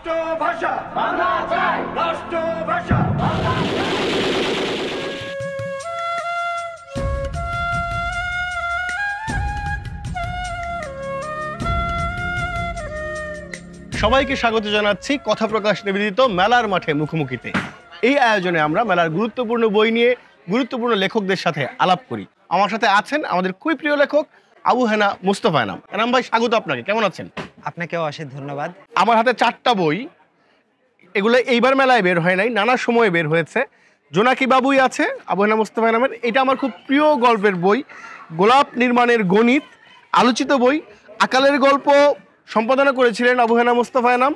রাষ্ট্রভাষা বাংলা চাই, রাষ্ট্রভাষা বাংলা চাই। সবাইকে স্বাগত জানাচ্ছি কথা প্রকাশ নিবেদিত মেলার মাঠে মুখোমুখিতে। এই আয়োজনে আমরা মেলার গুরুত্বপূর্ণ বই নিয়ে গুরুত্বপূর্ণ লেখকদের সাথে আলাপ করি। আমার সাথে আছেন আমাদের খুবই প্রিয় লেখক আবু হেনা মুস্তফা এনাম। এনাম ভাই, স্বাগত আপনাকে। কেমন আছেন? আপনাকেও অশেষ ধন্যবাদ। আমার হাতে 4টা বই, এগুলো এইবার মেলায় বের হয় নাই, নানা সময়ে বের হয়েছে। জোনাকি বাবুই আছে আবু হেনা মুস্তফা এনামের, এটা আমার খুব প্রিয় গল্পের বই। গোলাপ নির্মাণের গণিত আলোচিত বই, আকালের গল্প সম্পাদনা করেছিলেন আবু হেনা মুস্তফা এনাম।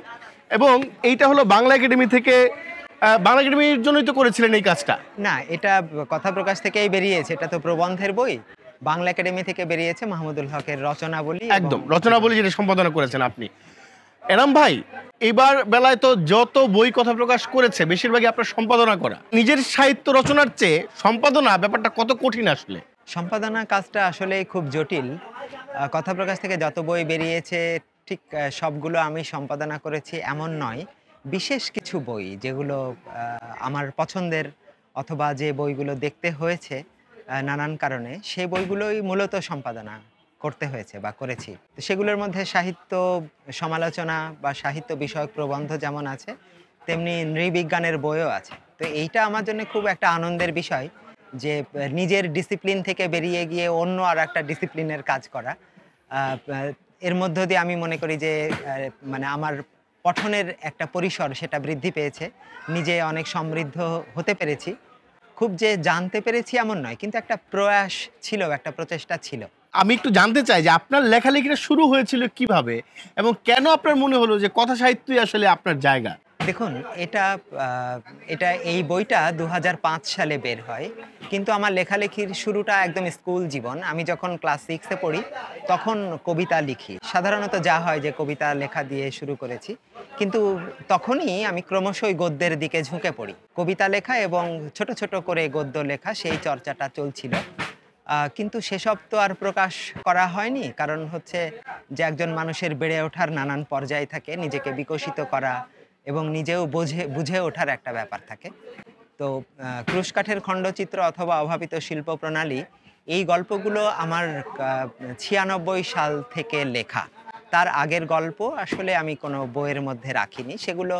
এবং এইটা হলো বাংলা একাডেমি থেকে, বাংলা একাডেমির জন্যই তো করেছিলেন এই কাজটা। না, এটা কথা প্রকাশ থেকেই বেরিয়েছে, এটা তো প্রবন্ধের বই। বাংলা একাডেমি থেকে বেরিয়েছে মাহমুদুল হকের রচনাবলী। একদম রচনাবলী, যেটা সম্পাদনা করেছেন আপনি। এনাম ভাই, এবার বেলায় তো যত বই কথা প্রকাশ করেছে বেশিরভাগই আপনার সম্পাদনা করা। নিজের সাহিত্য রচনার চেয়ে সম্পাদনা ব্যাপারটা কত কঠিন আসলে? সম্পাদনা কাজটা আসলেই খুব জটিল। কথা প্রকাশ থেকে যত বই বেরিয়েছে ঠিক সবগুলো আমি সম্পাদনা করেছি এমন নয়। বিশেষ কিছু বই যেগুলো আমার পছন্দের অথবা যে বইগুলো দেখতে হয়েছে নানান কারণে, সেই বইগুলোই মূলত সম্পাদনা করতে হয়েছে বা করেছি। তো সেগুলোর মধ্যে সাহিত্য সমালোচনা বা সাহিত্য বিষয়ক প্রবন্ধ যেমন আছে, তেমনি নৃবিজ্ঞানের বইও আছে। তো এইটা আমার জন্য খুব একটা আনন্দের বিষয় যে নিজের ডিসিপ্লিন থেকে বেরিয়ে গিয়ে অন্য আর একটা ডিসিপ্লিনের কাজ করা। এর মধ্য দিয়ে আমি মনে করি যে মানে আমার পঠনের একটা পরিসর সেটা বৃদ্ধি পেয়েছে, নিজে অনেক সমৃদ্ধ হতে পেরেছি। খুব যে জানতে পেরেছি এমন নয়, কিন্তু একটা প্রয়াস ছিল, একটা প্রচেষ্টা ছিল। আমি একটু জানতে চাই যে আপনার লেখালেখিটা শুরু হয়েছিল কিভাবে এবং কেন আপনার মনে হলো যে কথা সাহিত্যই আসলে আপনার জায়গা? দেখুন, এটা এই বইটা 2005 সালে বের হয়, কিন্তু আমার লেখালেখির শুরুটা একদম স্কুল জীবন। আমি যখন ক্লাস 6-এ পড়ি তখন কবিতা লিখি। সাধারণত যা হয় যে কবিতা লেখা দিয়ে শুরু করেছি, কিন্তু তখনই আমি ক্রমশই গদ্যের দিকে ঝুঁকে পড়ি। কবিতা লেখা এবং ছোট ছোট করে গদ্য লেখা, সেই চর্চাটা চলছিল। কিন্তু সেসব তো আর প্রকাশ করা হয়নি, কারণ হচ্ছে যে একজন মানুষের বেড়ে ওঠার নানান পর্যায় থাকে, নিজেকে বিকশিত করা এবং নিজেও বুঝে ওঠার একটা ব্যাপার থাকে। তো ক্রুশকাঠের খণ্ডচিত্র অথবা অভাবিত শিল্প প্রণালী, এই গল্পগুলো আমার 96 সাল থেকে লেখা। তার আগের গল্প আসলে আমি কোনো বইয়ের মধ্যে রাখিনি। সেগুলো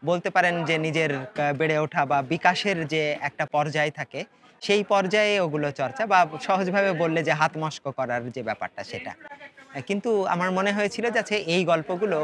বলতে পারেন যে নিজের বেড়ে ওঠা বা বিকাশের যে একটা পর্যায় থাকে, সেই পর্যায়ে ওগুলো চর্চা, বা সহজভাবে বললে যে হাত মস্ক করার যে ব্যাপারটা, সেটা। কিন্তু আমার মনে হয়েছিল যে আচ্ছা, এই গল্পগুলো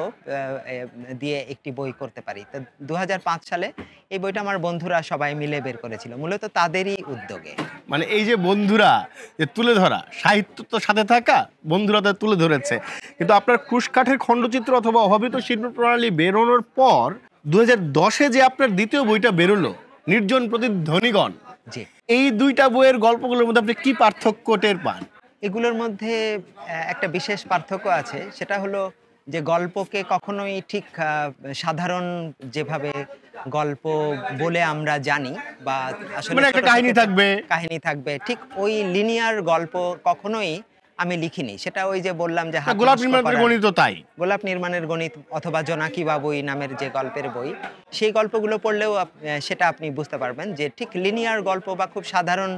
দিয়ে একটি বই করতে পারি। তো 2005 সালে এই বইটা আমার বন্ধুরা সবাই মিলে বের করেছিল, মূলত তাদেরই উদ্যোগে। মানে এই যে বন্ধুরা যে তুলে ধরা, সাহিত্য তো সাথে থাকা, বন্ধুরা তো তুলে ধরেছে। কিন্তু আপনার ক্রুশকাঠের খণ্ডচিত্র অথবা অভাবিত শিল্প প্রণালী বেরোনোর পর 2010-এ যে আপনার দ্বিতীয় বইটা বেরোলো, নির্জন প্রতিধ্বনিগণ, জি, এই দুইটা বইয়ের গল্পগুলোর মধ্যে আপনি কি পার্থক্য টের পান? এগুলোর মধ্যে একটা বিশেষ পার্থক্য আছে। সেটা হলো যে গল্পকে কখনোই ঠিক সাধারণ যেভাবে গল্প বলে আমরা জানি, বা আসলে মানে একটা ছোট ছোট কাহিনী থাকবে। কাহিনী থাকবে, ঠিক ওই লিনিয়ার গল্প কখনোই আমি লিখিনি। সেটা ওই যে বললাম যে হাত গোলাপ নষ্ট নির্মাণের করার- গণিত তাই। গোলাপ নির্মাণের গণিত অথবা জোনাকি বাবুই নামের যে গল্পের বই, সেই গল্পগুলো পড়লেও সেটা আপনি বুঝতে পারবেন যে ঠিক লিনিয়ার গল্প বা খুব সাধারণ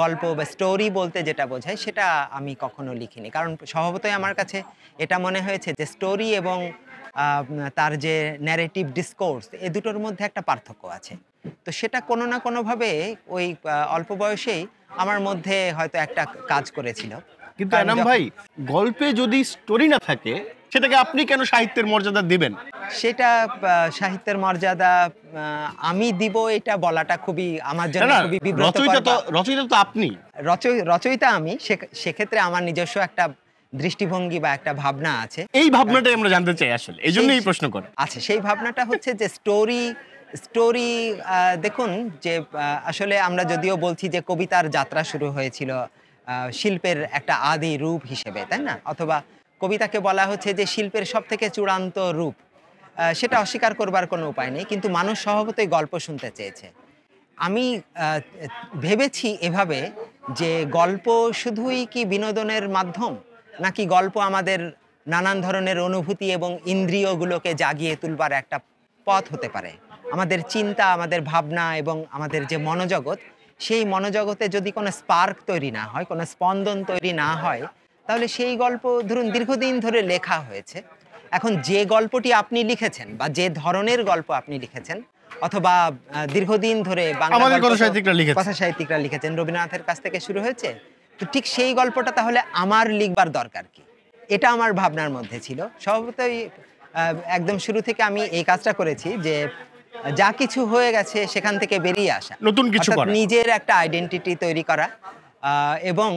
গল্প বা স্টোরি বলতে যেটা বোঝায়, সেটা আমি কখনো লিখিনি। কারণ স্বভাবতই আমার কাছে এটা মনে হয়েছে যে স্টোরি এবং তার যে ন্যারেটিভ ডিসকোর্স, এ দুটোর মধ্যে একটা পার্থক্য আছে। তো সেটা কোনো না কোনোভাবে ওই অল্প বয়সেই আমার মধ্যে হয়তো একটা কাজ করেছিল। কিন্তু কারণ এনাম যখন- ভাই, গল্পে যদি স্টোরি না থাকে সেটাকে আপনি কেন সাহিত্যের মর্যাদা দিবেন? সেটা সাহিত্যের মর্যাদা আমি দিব, এটা বলাটা খুবই আমার না জন্য না, খুবই বিব্রতকর। রচয়িতা তো আপনি। রচয়িতা আমি, সেক্ষেত্রে আমার নিজস্ব একটা দৃষ্টিভঙ্গি বা একটা ভাবনা আছে। এই ভাবনাটাই আমরা জানতে চাই আসলে, এই জন্যই এই প্রশ্ন করা। আচ্ছা, সেই ভাবনাটা হচ্ছে যে স্টোরি দেখুন যে আসলে আমরা যদিও বলছি যে কবিতার যাত্রা শুরু হয়েছিল শিল্পের একটা আদি রূপ হিসেবে, তাই না? অথবা কবিতাকে বলা হচ্ছে যে শিল্পের সবথেকে চূড়ান্ত রূপ। সেটা অস্বীকার করবার কোনো উপায় নেই, কিন্তু মানুষ স্বভাবতই গল্প শুনতে চেয়েছে। আমি ভেবেছি এভাবে যে গল্প শুধুই কি বিনোদনের মাধ্যম, নাকি গল্প আমাদের নানান ধরনের অনুভূতি এবং ইন্দ্রিয়গুলোকে জাগিয়ে তুলবার একটা পথ হতে পারে। আমাদের চিন্তা, আমাদের ভাবনা এবং আমাদের যে মনোজগৎ, সেই মনোজগতে যদি কোনো স্পার্ক তৈরি না হয়, কোনো স্পন্দন তৈরি না হয়, তাহলে সেই গল্প ধরুন দীর্ঘদিন ধরে লেখা হয়েছে। এখন যে গল্পটি আপনি লিখেছেন বা যে ধরনের গল্প আপনি লিখেছেন, অথবা দীর্ঘদিন ধরে বাংলা আমাদের গল্প কথা কথা সাহিত্যিকরা লিখেছেন, রবীন্দ্রনাথের কাছ থেকে শুরু হয়েছে, তো ঠিক সেই গল্পটা তাহলে আমার লিখবার দরকার কি? এটা আমার ভাবনার মধ্যে ছিল। স্বভাবতই একদম শুরু থেকে আমি এই কাজটা করেছি যে যা কিছু হয়ে গেছে সেখান থেকে বেরিয়ে আসা, নতুন কিছু অর্থাৎ করা। নিজের একটা আইডেন্টিটি তৈরি করা। এবং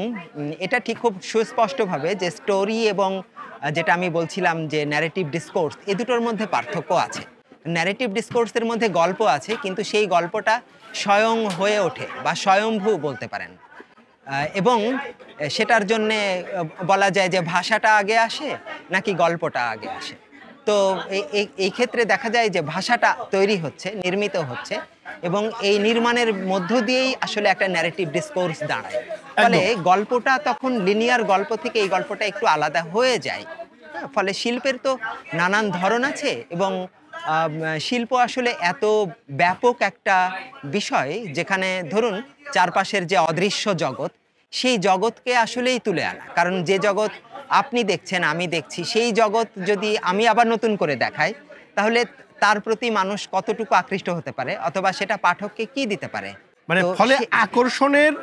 এটা ঠিক খুব সুস্পষ্টভাবে যে স্টোরি এবং যেটা আমি বলছিলাম যে ন্যারেটিভ ডিসকোর্স, এই দুটোর মধ্যে পার্থক্য আছে। ন্যারেটিভ ডিসকোর্সের মধ্যে গল্প আছে, কিন্তু সেই গল্পটা স্বয়ং হয়ে ওঠে বা স্বয়ংভূ বলতে পারেন। এবং সেটার জন্যে বলা যায় যে ভাষাটা আগে আসে নাকি গল্পটা আগে আসে। তো এই ক্ষেত্রে দেখা যায় যে ভাষাটা তৈরি হচ্ছে, নির্মিত হচ্ছে, এবং এই নির্মাণের মধ্য দিয়েই আসলে একটা ন্যারেটিভ ডিসকোর্স দাঁড়ায়। ফলে গল্পটা তখন লিনিয়ার গল্প থেকে এই গল্পটা একটু আলাদা হয়ে যায়। ফলে শিল্পের তো নানান ধরন আছে, এবং শিল্প আসলে এত ব্যাপক একটা বিষয় যেখানে ধরুন চারপাশের যে অদৃশ্য জগৎ, সেই জগৎকে আসলেই তুলে আনা। কারণ যে জগৎ আপনি দেখছেন, আমি দেখছি, সেই জগৎ যদি আমি আবার নতুন করে দেখাই, তাহলে তার প্রতি মানুষ কতটুকু আকৃষ্ট হতে পারে, অথবা সেটা পাঠককে কি দিতে পারে। মানে তো ফলে আকর্ষণের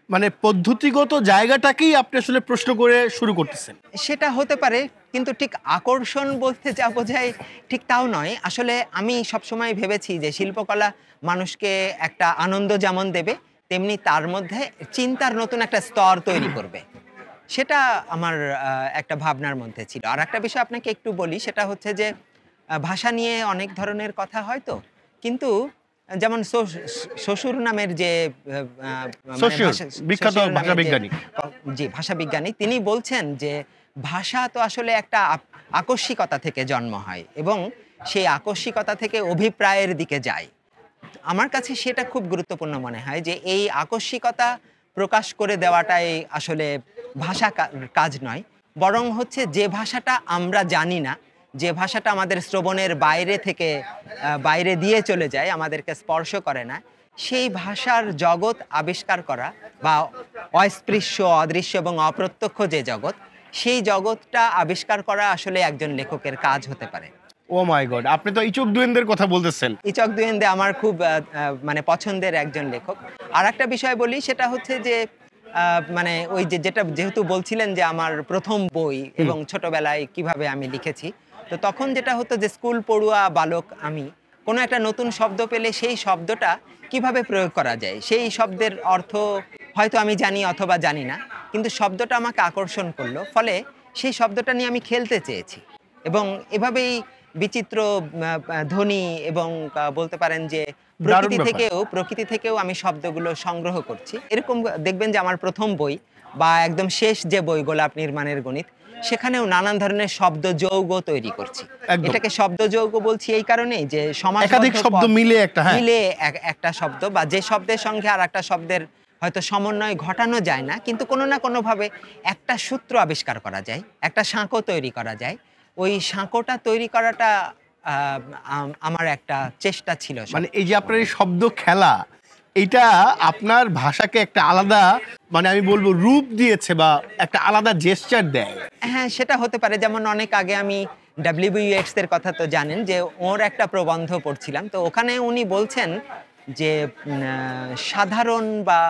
মানে পদ্ধতিগত জায়গাটাকেই আপনি আসলে প্রশ্ন করে শুরু করতেছেন। সেটা হতে পারে, কিন্তু ঠিক আকর্ষণ বলতে যা বোঝায় ঠিক তাও নয়। আসলে আমি সবসময় ভেবেছি যে শিল্পকলা মানুষকে একটা আনন্দ যেমন দেবে, তেমনি তার মধ্যে চিন্তার নতুন একটা স্তর তৈরি করবে। সেটা আমার একটা ভাবনার মধ্যে ছিল। আর একটা বিষয় আপনাকে একটু বলি, সেটা হচ্ছে যে ভাষা নিয়ে অনেক ধরনের কথা হয় তো, কিন্তু যেমন শ্বশুর নামের যে বিখ্যাত ভাষাবিজ্ঞানী, জি ভাষাবিজ্ঞানী, তিনি বলছেন যে ভাষা তো আসলে একটা আকস্মিকতা থেকে জন্ম হয় এবং সেই আকস্মিকতা থেকে অভিপ্রায়ের দিকে যায়। আমার কাছে সেটা খুব গুরুত্বপূর্ণ মনে হয় যে এই আকস্মিকতা প্রকাশ করে দেওয়াটাই আসলে ভাষা কাজ নয়, বরং হচ্ছে যে ভাষাটা আমরা জানি না, যে ভাষাটা আমাদের শ্রবণের বাইরে থেকে বাইরে দিয়ে চলে যায়, আমাদেরকে স্পর্শ করে না, সেই ভাষার জগৎ আবিষ্কার করা, বা অস্পৃশ্য, অদৃশ্য এবং অপ্রত্যক্ষ যে জগৎ, সেই জগৎটা আবিষ্কার করা আসলে একজন লেখকের কাজ হতে পারে। ও মাই গড, আপনি তো ইচক দুয়েন্দের কথা বলতেছেন। ইচক দুয়েন্দে আমার খুব মানে পছন্দের একজন লেখক। আর একটা বিষয় বলি, সেটা হচ্ছে যে মানে ওই যেটা যেহেতু বলছিলেন যে আমার প্রথম বই এবং ছোটবেলায় কিভাবে আমি লিখেছি, তো তখন যেটা হতো যে স্কুল পড়ুয়া বালক আমি, কোনো একটা নতুন শব্দ পেলে সেই শব্দটা কিভাবে প্রয়োগ করা যায়, সেই শব্দের অর্থ হয়তো আমি জানি অথবা জানি না, কিন্তু শব্দটা আমাকে আকর্ষণ করলো, ফলে সেই শব্দটা নিয়ে আমি খেলতে চেয়েছি। এবং এভাবেই বিচিত্র ধ্বনি এবং বলতে পারেন যে প্রকৃতি থেকেও আমি শব্দগুলো সংগ্রহ করছি। এরকম দেখবেন যে আমার প্রথম বই বা একদম শেষ যে বই গোলাপ নির্মাণের গণিত, সেখানেও নানান ধরনের শব্দ যৌগ তৈরি করছি। এটাকে শব্দ যৌগ বলছি এই কারণেই যে একাধিক শব্দ মিলে একটা শব্দ, বা যে শব্দের সঙ্গে আর একটা শব্দের হয়তো সমন্বয় ঘটানো যায় না, কিন্তু কোনো না কোনোভাবে একটা সূত্র আবিষ্কার করা যায়, একটা সাঁকো তৈরি করা যায়। ওই সাঁকোটা তৈরি করাটা আমার একটা চেষ্টা ছিল। মানে এই যে আপনার এই শব্দ খেলা, এটা আপনার ভাষাকে একটা আলাদা, মানে আমি বলবো রূপ দিয়েছে বা একটা আলাদা জেস্চার দেয়। হ্যাঁ, সেটা হতে পারে। যেমন অনেক আগে আমি WBUX এর কথা তো জানেন, যে ওর একটা প্রবন্ধ পড়ছিলাম, তো ওখানে উনি বলছেন যে সাধারণ বা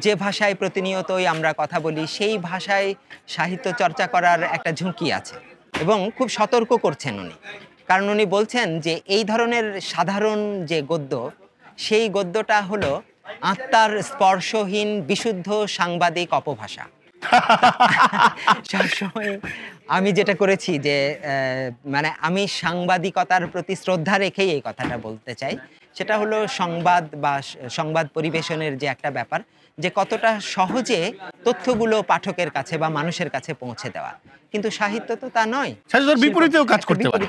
যে ভাষায় প্রতিনিয়তই আমরা কথা বলি, সেই ভাষায় সাহিত্য চর্চা করার একটা ঝুঁকি আছে, এবং খুব সতর্ক করছেন উনি। কারণ উনি বলছেন যে এই ধরনের সাধারণ যে গদ্য, সেই গদ্যটা হলো আত্মার স্পর্শহীন বিশুদ্ধ সাংবাদিক অপভাষা। সবসময় আমি যেটা করেছি যে মানে আমি সাংবাদিকতার প্রতি শ্রদ্ধা রেখেই এই কথাটা বলতে চাই। সেটা হলো সংবাদ বা সংবাদ পরিবেশনের যে একটা ব্যাপার, যে কতটা সহজে তথ্যগুলো পাঠকের কাছে বা মানুষের কাছে পৌঁছে দেওয়া। কিন্তু সাহিত্য তো তা নয়, সাহিত্যের বিপরীতেও কাজ করতে পারে,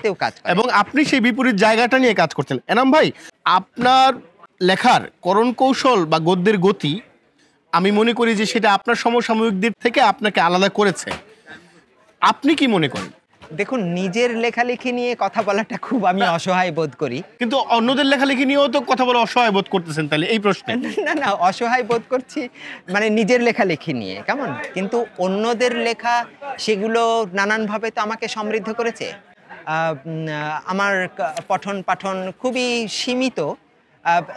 এবং আপনি সেই বিপরীত জায়গাটা নিয়ে কাজ করছেন। এনাম ভাই, আপনার লেখার করণ কৌশল বা গদ্যের গতি, আমি মনে করি যে সেটা আপনার সমসাময়িকদের থেকে আপনাকে আলাদা করেছে। আপনি কি মনে করেন? দেখুন, নিজের লেখালেখি নিয়ে কথা বলাটা খুব আমি অসহায় বোধ করি। কিন্তু অন্যদের লেখালেখি নিয়েও তো কথা বলে অসহায় বোধ করতেছেন তাহলে এই প্রশ্নে। না, না, অসহায় বোধ করছি মানে নিজের লেখালেখি নিয়ে, কেমন? কিন্তু অন্যদের লেখা সেগুলো নানানভাবে তো আমাকে সমৃদ্ধ করেছে। আমার পঠন পাঠন খুবই সীমিত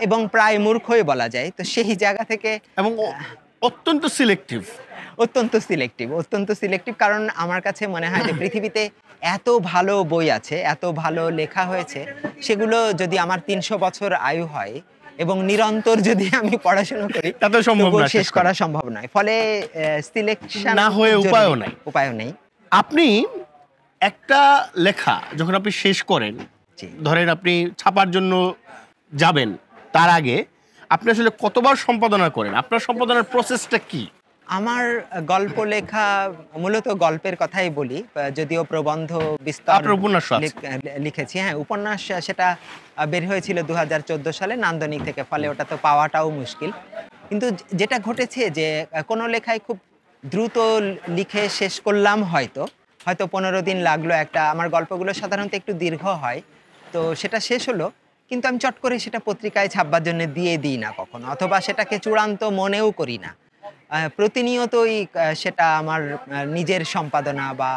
এবং প্রায় মূর্খই বলা যায়। তো সেই জায়গা থেকে এবং অত্যন্ত সিলেক্টিভ। অত্যন্ত সিলেক্টিভ, কারণ আমার কাছে মনে হয় যে পৃথিবীতে এত ভালো বই আছে, এত ভালো লেখা হয়েছে, সেগুলো যদি আমার 300 বছর আয়ু হয় এবং নিরন্তর যদি আমি পড়াশোনা করি তাতে সম্ভব না, শেষ করা সম্ভব নয়। ফলে সিলেকশন না হয়ে উপায়ও নেই। আপনি একটা লেখা যখন আপনি শেষ করেন, ধরেন আপনি ছাপার জন্য যাবেন, তার আগে আপনি আসলে কতবার সম্পাদনা করেন? আপনার সম্পাদনার প্রসেসটা কি? আমার গল্প লেখা মূলত গল্পের কথাই বলি, যদিও প্রবন্ধ বিস্তার লিখেছি। হ্যাঁ, উপন্যাস সেটা বের হয়েছিল 2014 সালে নান্দনিক থেকে, ফলে ওটা তো পাওয়াটাও মুশকিল। কিন্তু যেটা ঘটেছে যে কোনো লেখায় খুব দ্রুত লিখে শেষ করলাম, হয়তো 15 দিন লাগলো। আমার গল্পগুলো সাধারণত একটু দীর্ঘ হয়, তো সেটা শেষ হলো, কিন্তু আমি চট করে সেটা পত্রিকায় ছাপবার জন্য দিয়ে দিই না কখনো, অথবা সেটাকে চূড়ান্ত মনেও করি না। প্রতিনিয়তই সেটা আমার নিজের সম্পাদনা। বা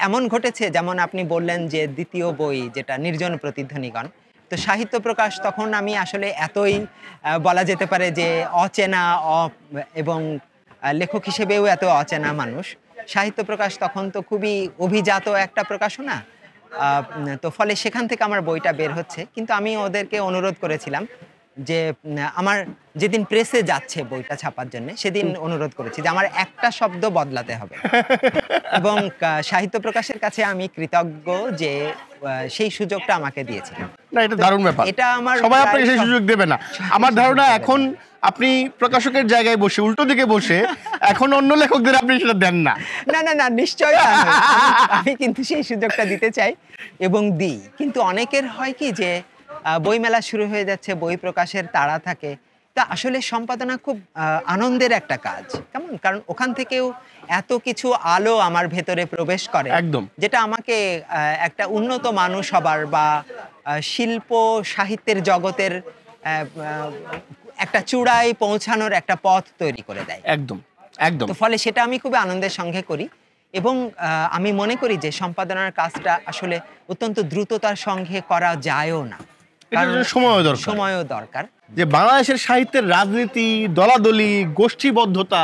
এমন ঘটেছে, যেমন আপনি বললেন যে দ্বিতীয় বই যেটা নির্জন প্রতিধ্বনিগণ, তো সাহিত্য প্রকাশ তখন আমি আসলে এতই বলা যেতে পারে যে অচেনা এবং লেখক হিসেবেও এত অচেনা মানুষ। সাহিত্য প্রকাশ তখন তো খুবই অভিজাত একটা প্রকাশনা, তো ফলে সেখান থেকে আমার বইটা বের হচ্ছে। কিন্তু আমি ওদেরকে অনুরোধ করেছিলাম যে আমার যেদিন প্রেসে যাচ্ছে বইটা ছাপার জন্য, সেদিন অনুরোধ করেছি যে আমার একটা শব্দ বদলাতে হবে। এবং সাহিত্য প্রকাশের কাছে আমি কৃতজ্ঞ যে সেই সুযোগটা আমাকে দিয়েছে। না, এটা দারুণ ব্যাপার। এটা আমার সবাই আপনাকে সেই সুযোগ দেবে না। আমার ধারণা এখন আপনি প্রকাশকের জায়গায় বসে, উল্টো দিকে বসে, এখন অন্য লেখকদের আপনি সেটা দেন না। না, না, না, নিশ্চয়ই আমি কিন্তু সেই সুযোগটা দিতে চাই এবং দিই। কিন্তু অনেকের হয় কি যে বইমেলা শুরু হয়ে যাচ্ছে, বই প্রকাশের তাড়া থাকে। তা আসলে সম্পাদনা খুব আনন্দের একটা কাজ, কেমন? কারণ ওখান থেকেও এত কিছু আলো আমার ভেতরে প্রবেশ করে, একদম, যেটা আমাকে একটা উন্নত মানুষ হবার বা শিল্প সাহিত্যের জগতের একটা চূড়ায় পৌঁছানোর একটা পথ তৈরি করে দেয়। একদম, একদম। তো ফলে সেটা আমি খুব আনন্দের সঙ্গে করি এবং আমি মনে করি যে সম্পাদনার কাজটা আসলে অত্যন্ত দ্রুততার সঙ্গে করা যায়ও না, কারণ সময়ও দরকার। যে বাংলাদেশের সাহিত্যের রাজনীতি, দলাদলি, গোষ্ঠীবদ্ধতা,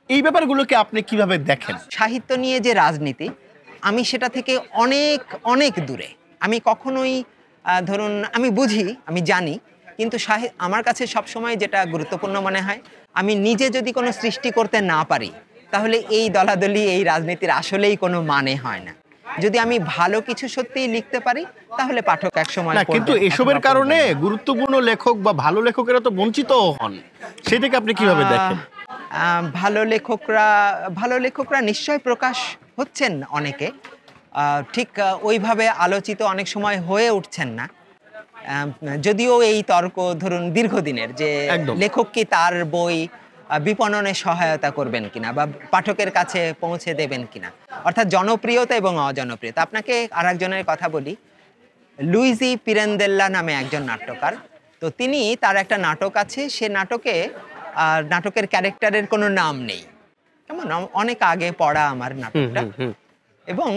এই ব্যাপারগুলোকে আপনি কিভাবে দেখেন? সাহিত্য নিয়ে যে রাজনীতি, আমি সেটা থেকে অনেক অনেক দূরে। আমি কখনোই ধরুন, আমি বুঝি, আমি জানি, কিন্তু আমার কাছে সবসময় যেটা গুরুত্বপূর্ণ মনে হয়, আমি নিজে যদি কোনো সৃষ্টি করতে না পারি, তাহলে এই দলাদলি, এই রাজনীতির আসলেই কোনো মানে হয় না। যদি আমি ভালো কিছু সত্যিই লিখতে পারি, তাহলে পাঠক একসময় পড়বে। কিন্তু এসবের কারণে গুরুত্বপূর্ণ লেখক বা ভালো লেখকেরা তো বঞ্চিত হন, সেটাকে আপনি কিভাবে দেখেন? ভালো লেখকরা নিশ্চয় প্রকাশ হচ্ছেন অনেকে, ঠিক ওইভাবে আলোচিত অনেক সময় হয়ে উঠছেন না। যদিও এই তর্ক ধরুন দীর্ঘদিনের, যে লেখক কি তার বই বিপণনে সহায়তা করবেন কিনা বা পাঠকের কাছে পৌঁছে দেবেন কিনা, অর্থাৎ জনপ্রিয়তা এবং অজনপ্রিয়তা। আপনাকে আরেকজনের কথা বলি, লুইজি পিরেন্দেল্লা নামে একজন নাট্যকার। তো তিনি, তার একটা নাটক আছে, সে নাটকের ক্যারেক্টারের কোনো নাম নেই, কেমন? অনেক আগে পড়া আমার নাটকটা, এবং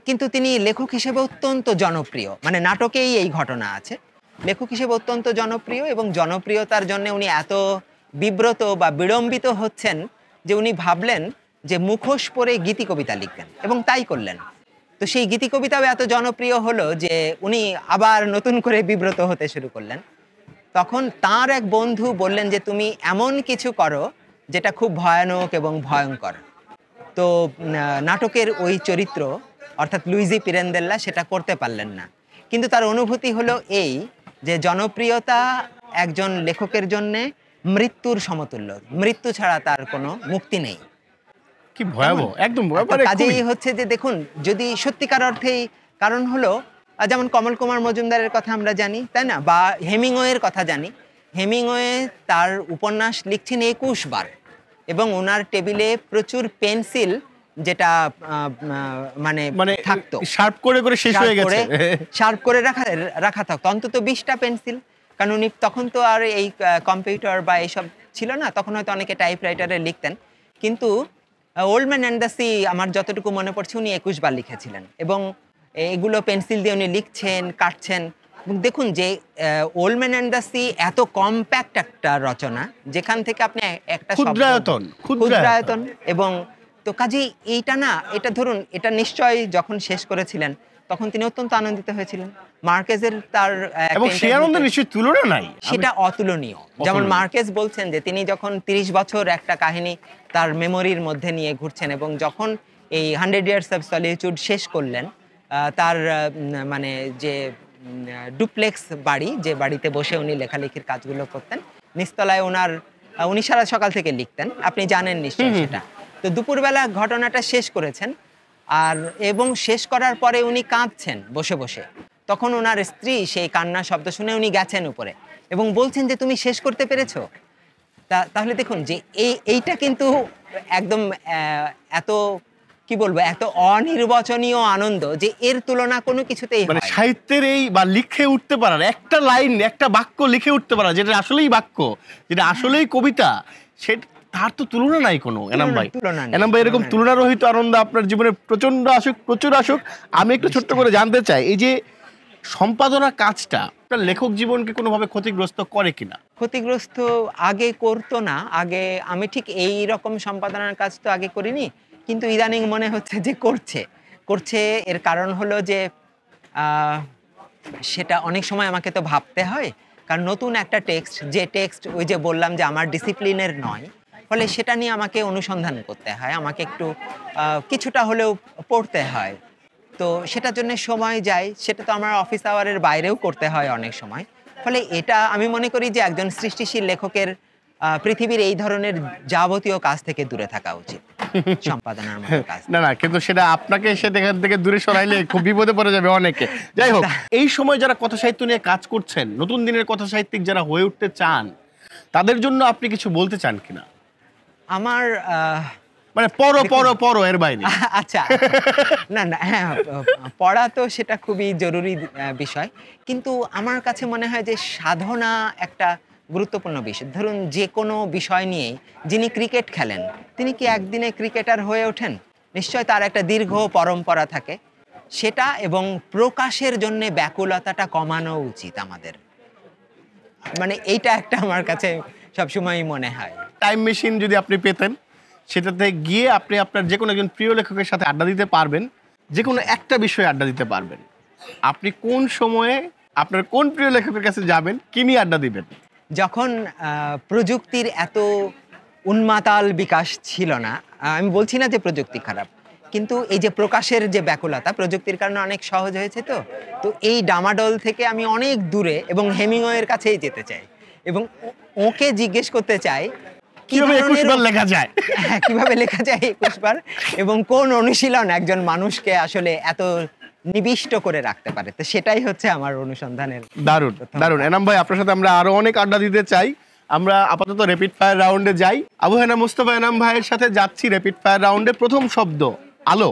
কিন্তু তিনি লেখক হিসেবে অত্যন্ত জনপ্রিয়। মানে নাটকেই এই ঘটনা আছে, লেখক হিসেবে অত্যন্ত জনপ্রিয়, এবং জনপ্রিয়তার জন্য উনি এত বিব্রত বা বিড়ম্বিত হচ্ছেন যে উনি ভাবলেন যে মুখোশ পরে গীতি কবিতা লিখবেন, এবং তাই করলেন। তো সেই গীতি কবিতাও এত জনপ্রিয় হলো যে উনি আবার নতুন করে বিব্রত হতে শুরু করলেন। তখন তার এক বন্ধু বললেন যে তুমি এমন কিছু করো যেটা খুব ভয়ানক এবং ভয়ঙ্কর। তো নাটকের ওই চরিত্র, অর্থাৎ লুইজি পিরেন্দেল্লা, সেটা করতে পারলেন না। কিন্তু তার অনুভূতি হলো এই যে জনপ্রিয়তা একজন লেখকের জন্যে মৃত্যুর সমতুল্য, মৃত্যু ছাড়া তার কোনো মুক্তি নেই। কি ভয়াবহ, একদম। কাজেই হচ্ছে যে দেখুন, যদি সত্যিকার অর্থেই, কারণ হলো যেমন কমল কুমার মজুমদারের কথা আমরা জানি, তাই না? বা হেমিংওয়ের কথা জানি। হেমিংওয়ে তার উপন্যাস লিখছেন 21 বার, এবং ওনার টেবিলে প্রচুর পেন্সিল, যেটা মানে মানে থাকতো শার্প করে করে শেষ হয়ে গেছে। শার্প করে রাখা থাকতো অন্তত 20টা পেন্সিল, কারণ উনি তখন তো আর এই কম্পিউটার বা এইসব ছিল না, তখন হয়তো অনেকে টাইপরাইটারে লিখতেন, কিন্তু old man and the sea আমার যতটুকু মনে পড়ছে উনি 21 বার লিখেছিলেন, এবং এগুলো পেন্সিল দিয়ে উনি লিখছেন, কাটছেন। দেখুন যে old man and the sea এত কম্প্যাক্ট একটা রচনা, যেখান থেকে আপনি একটা ক্ষুদ্রায়তন, এবং তো কাজেই এইটা না, এটা ধরুন এটা নিশ্চয়ই যখন শেষ করেছিলেন তখন তিনি অত্যন্ত আনন্দিত হয়েছিলেন। মার্কেজের তার এবং সেই আনন্দের নিশ্চয়ই তুলনা নাই, সেটা অতুলনীয়। যেমন মার্কেজ বলছেন যে তিনি যখন 30 বছর একটা কাহিনী তার মেমোরির মধ্যে নিয়ে ঘুরছেন, এবং যখন এই 100 ইয়ার্স অফ সলিটিউড শেষ করলেন, তার মানে যে ডুপ্লেক্স বাড়ি, যে বাড়িতে বসে উনি লেখালেখির কাজগুলো করতেন, নিচতলায় উনি সারা সকাল থেকে লিখতেন, আপনি জানেন নিশ্চয়ই সেটা। তো দুপুরবেলা ঘটনাটা শেষ করেছেন, এবং শেষ করার পরে উনি কাঁদছেন বসে বসে। তখন ওনার স্ত্রী সেই কান্নার শব্দ শুনে উনি গেছেন উপরে এবং বলছেন যে তুমি শেষ করতে পেরেছো। তাহলে দেখুন যে এইটা কিন্তু একদম এত কি বলবো, এত অনির্বচনীয় আনন্দ যে এর তুলনা কোনো কিছুতেই মানে সাহিত্যের এই বা লিখে উঠতে পারার একটা লাইন, একটা বাক্য লিখে উঠতে পারা, যেটা আসলেই বাক্য, যেটা আসলেই কবিতা, সেটা তার তো তুলনা নাই কোনো। এনাম ভাই এরকম তুলনারহিত আনন্দ আপনার জীবনে প্রচন্ড আসুক, প্রচুর আসুক। আমি একটু ছোট্ট করে জানতে চাই, এই যে সম্পাদনা কাজটা লেখক জীবনকে কোনোভাবে ক্ষতিগ্রস্ত করে কিনা? ক্ষতিগ্রস্ত আগে করতো না, আগে আমি ঠিক এই রকম সম্পাদনার কাজ তো আগে করিনি, কিন্তু ইদানিং মনে হচ্ছে যে করছে। এর কারণ হলো যে সেটা অনেক সময় আমাকে তো ভাবতে হয়, কারণ নতুন একটা যে টেক্সট ওই যে বললাম যে আমার ডিসিপ্লিনের নয়, ফলে সেটা নিয়ে আমাকে অনুসন্ধান করতে হয়, আমাকে একটু কিছুটা হলেও পড়তে হয়। তো সেটার জন্য সময় যায়, সেটা তো আমার অফিস আওয়ারের বাইরেও করতে হয় অনেক সময়। ফলে এটা আমি মনে করি যে একজন সৃষ্টিশীল লেখকের পৃথিবীর এই ধরনের যাবতীয় কাজ থেকে দূরে থাকা উচিত, সম্পাদনার মতো কাজ। না, কিন্তু সেটা আপনাকে সেখান থেকে দূরে সরাইলে খুব বিপদে পড়ে যাবে অনেকে। যাই হোক, এই সময় যারা কথা সাহিত্য নিয়ে কাজ করছেন, নতুন দিনের কথা সাহিত্যিক যারা হয়ে উঠতে চান, তাদের জন্য আপনি কিছু বলতে চান কিনা? আমার মানে পড়ো এর বাইরে। আচ্ছা, না হ্যাঁ, পড়া তো সেটা খুবই জরুরি বিষয়, কিন্তু আমার কাছে মনে হয় যে সাধনা একটা গুরুত্বপূর্ণ বিষয়। ধরুন যে কোনো বিষয় নিয়ে, যিনি ক্রিকেট খেলেন তিনি কি একদিনে ক্রিকেটার হয়ে ওঠেন? নিশ্চয় তার একটা দীর্ঘ পরম্পরা থাকে, সেটা এবং প্রকাশের জন্য ব্যাকুলতাটা কমানো উচিত আমাদের। মানে এইটা একটা আমার কাছে সবসময়ই মনে হয়। টাইম মেশিন যদি আপনি পেতেন, সেটাতে গিয়ে আপনি আপনার যে কোনো একজন প্রিয় লেখকের সাথে আড্ডা দিতে পারবেন, যে কোনো একটা বিষয়ে আড্ডা দিতে পারবেন, আপনি কোন সময়ে আপনার কোন প্রিয় লেখকের কাছে যাবেন, কি নিয়ে আড্ডা দিবেন? যখন প্রযুক্তির এত উন্মাতাল বিকাশ ছিল না, আমি বলছি না যে প্রযুক্তি খারাপ, কিন্তু এই যে প্রকাশের যে ব্যাকুলতা প্রযুক্তির কারণে অনেক সহজ হয়েছে, তো এই ডামাডোল থেকে আমি অনেক দূরে এবং হেমিংওয়ের কাছেই যেতে চাই, এবং ওকে জিজ্ঞেস করতে চাই কিভাবে 21 বার লেখা যায়, কিভাবে লেখা যায় 21 বার, এবং কোন অনুশীলন একজন মানুষকে আসলে এত নিবিষ্ট করে রাখতে পারে। তো সেটাই হচ্ছে আমার অনুসন্ধানের। দারুণ এনাম ভাই, আপনার সাথে আমরা আরো অনেক আড্ডা দিতে চাই। আমরা আপাতত র্যাপিড ফায়ার রাউন্ডে যাই। আবু হেনা মুস্তাফা এনাম ভাইয়ের সাথে যাচ্ছি র্যাপিড ফায়ার রাউন্ডে। প্রথম শব্দ আলো,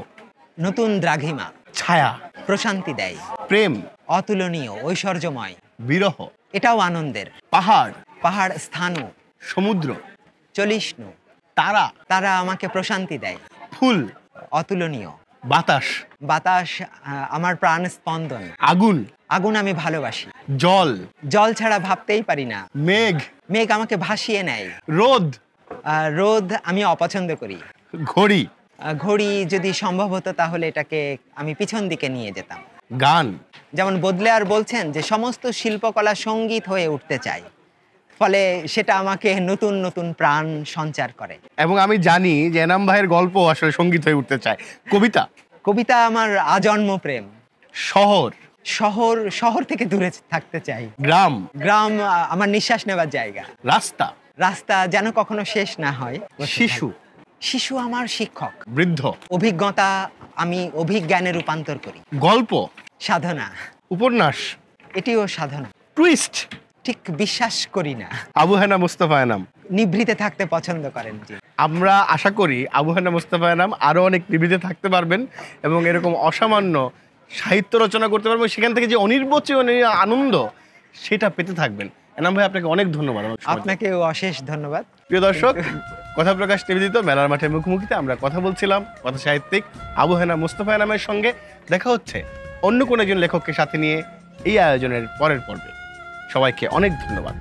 নতুন দ্রাঘিমা, ছায়া, প্রশান্তি দেয়, প্রেম, অতুলনীয়, ঐশ্বর্যময়, বিরহ, এটাও আনন্দের, পাহাড় স্থানু, সমুদ্র, চলিষ্ণু, তারা আমাকে প্রশান্তি দেয়, ফুল, অতুলনীয়, বাতাস আমার প্রাণ স্পন্দন, আগুন আমি ভালোবাসি, জল ছাড়া ভাবতেই পারি না, মেঘ আমাকে ভাসিয়ে নেয়, রোদ আমি অপছন্দ করি, ঘড়ি যদি সম্ভব হতো তাহলে এটাকে আমি পিছন দিকে নিয়ে যেতাম, গান, যেমন বদলেয়ার বলছেন যে সমস্ত শিল্পকলা সঙ্গীত হয়ে উঠতে চাই, ফলে সেটা আমাকে নতুন নতুন প্রাণ সঞ্চার করে। এবং আমি জানি যে এনাম ভাইয়ের গল্প আসলে সঙ্গীত হয়ে উঠতে চায়। কবিতা আমার আজন্ম প্রেম। শহর থেকে দূরে থাকতে চাই। গ্রাম আমার নিঃশ্বাস নেবার জায়গা। রাস্তা যেন কখনো শেষ না হয়। শিশু আমার শিক্ষক। বৃদ্ধ, অভিজ্ঞতা আমি অভিজ্ঞানে রূপান্তর করি। গল্প, সাধনা। উপন্যাস, এটিও সাধনা। টুইস্ট, ঠিক বিশ্বাস করি না। আবু হেনা মুস্তাফা এনাম, নিভৃতে থাকতে পছন্দ করেন। জি, আমরা আশা করি আবু হেনা মোস্তফা এনাম আরও অনেক নিভৃতে থাকতে পারবেন এবং এরকম অসামান্য সাহিত্য রচনা করতে পারবেন, সেখান থেকে যে অনির্বচনীয় আনন্দ সেটা পেতে থাকবেন। এনাম ভাই, আপনাকে অনেক ধন্যবাদ। আপনাকে অশেষ ধন্যবাদ। প্রিয় দর্শক, কথা প্রকাশ নিবেদিত মেলার মাঠে মুখোমুখিতে আমরা কথা বলছিলাম কথা সাহিত্যিক আবু হেনা মোস্তফা এনামের সঙ্গে। দেখা হচ্ছে অন্য কোনো একজন লেখককে সাথে নিয়ে এই আয়োজনের পরের পর্বে। সবাইকে অনেক ধন্যবাদ।